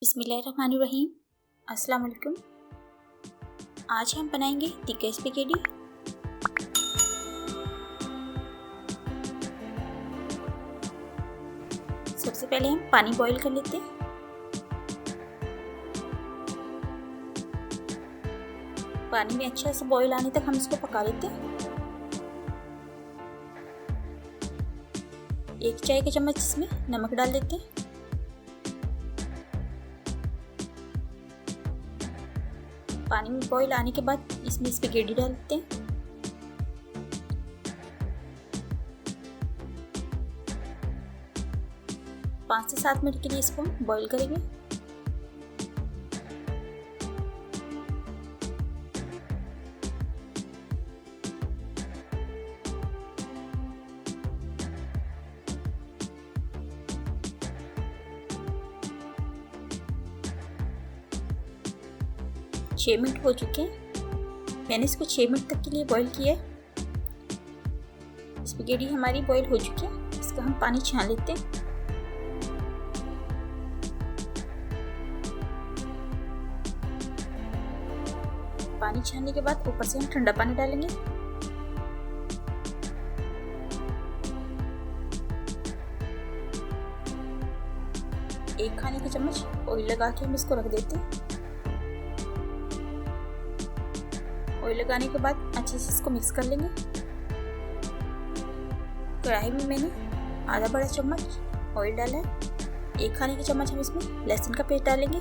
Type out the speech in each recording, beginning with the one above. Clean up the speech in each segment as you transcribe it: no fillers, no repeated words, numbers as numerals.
बिस्मिल्लाहिर्रहमानिर्रहीम। अस्सलाम वालेकुम। आज हम बनाएंगे तिक्का स्पैगेटी। सबसे पहले हम पानी बॉईल कर लेते हैं। पानी में अच्छा से बॉईल आने तक हम इसको पका लेते हैं। 1 चाय का चम्मच इसमें नमक डाल देते हैं। पानी में बॉईल आने के बाद इसमें स्पैगेटी डालते हैं। पाँच से 7 मिनट के लिए इसको हम बॉईल करेंगे। छः मिनट हो चुके हैं। मैंने इसको 6 मिनट तक के लिए बॉईल किया है। स्पैगेटी हमारी बॉईल हो चुकी है। इसका हम पानी छान लेते हैं। पानी छानने के बाद ऊपर से हम ठंडा पानी डालेंगे। एक खाने का चम्मच ऑयल लगा के हम इसको रख देते हैं। ऑयल लगाने के बाद अच्छे से इसको मिक्स कर लेंगे। कढ़ाई में मैंने आधा बड़ा चम्मच ऑयल डाला है। 1 खाने का चम्मच हम इसमें लहसुन का पेस्ट डालेंगे।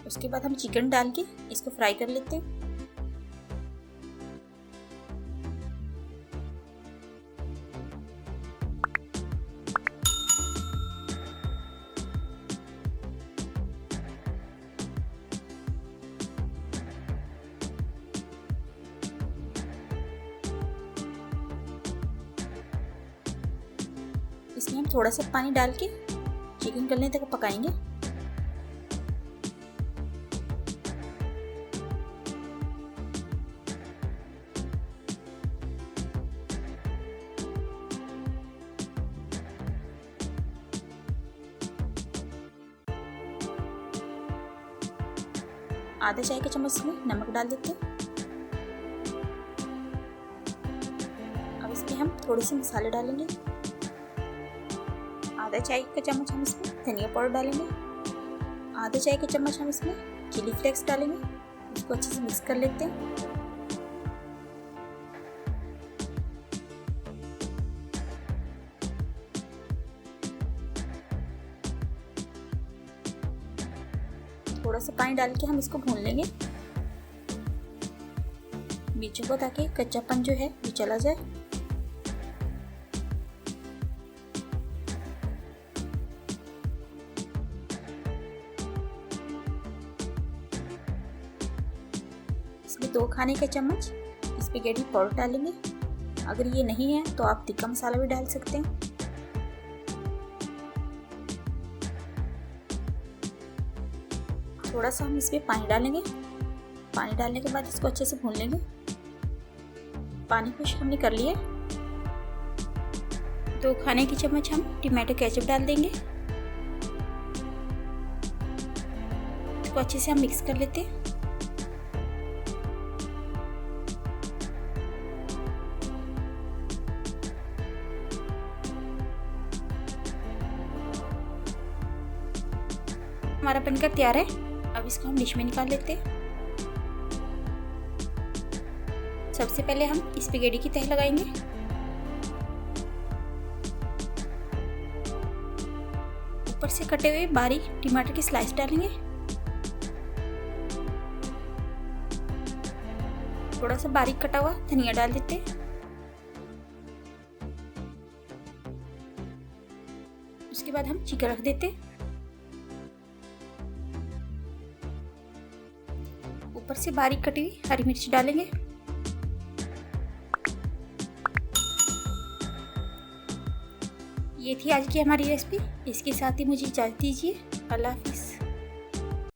उसके बाद हम चिकन डाल के इसको फ्राई कर लेते हैं। इसमें हम थोड़ा सा पानी डाल के चिकन गलने तक पकाएंगे। आधा चाय का चम्मच में नमक डाल देते हैं। अब इसमें हम थोड़े से मसाले डालेंगे। आधा चाय का चम्मच हम इसमें धनिया पाउडर डालेंगे। आधा चाय का चम्मच हम इसमें चिली फ्लेक्स डालेंगे। इसको अच्छे से मिक्स कर लेते हैं। थोड़ा सा पानी डाल के हम इसको भून लेंगे बीचों को, ताकि कच्चापन जो है वो चला जाए। इसमें 2 खाने का चम्मच स्पैगेटी पाउडर डालेंगे। अगर ये नहीं है तो आप तिक्का मसाला भी डाल सकते हैं। थोड़ा सा हम इसमें पानी डालेंगे। पानी डालने के बाद इसको अच्छे से भून लेंगे। पानी को हमने कर लिया। 2 खाने की चम्मच हम टमाटो केचप डाल देंगे। इसको अच्छे से हम मिक्स कर लेते हैं। हमारा बनकर तैयार है। अब इसको हम डिश में निकाल लेते हैं। सबसे पहले हम स्पैगेटी की तह लगाएंगे। ऊपर से कटे हुए बारीक टमाटर की स्लाइस डालेंगे। थोड़ा सा बारीक कटा हुआ धनिया डाल देते हैं। उसके बाद हम चिकन रख देते हैं। ऊपर से बारीक कटी हुई हरी मिर्च डालेंगे। ये थी आज की हमारी रेसिपी। इसके साथ ही मुझे इजाज़त दीजिए। अल्लाह हाफिज़।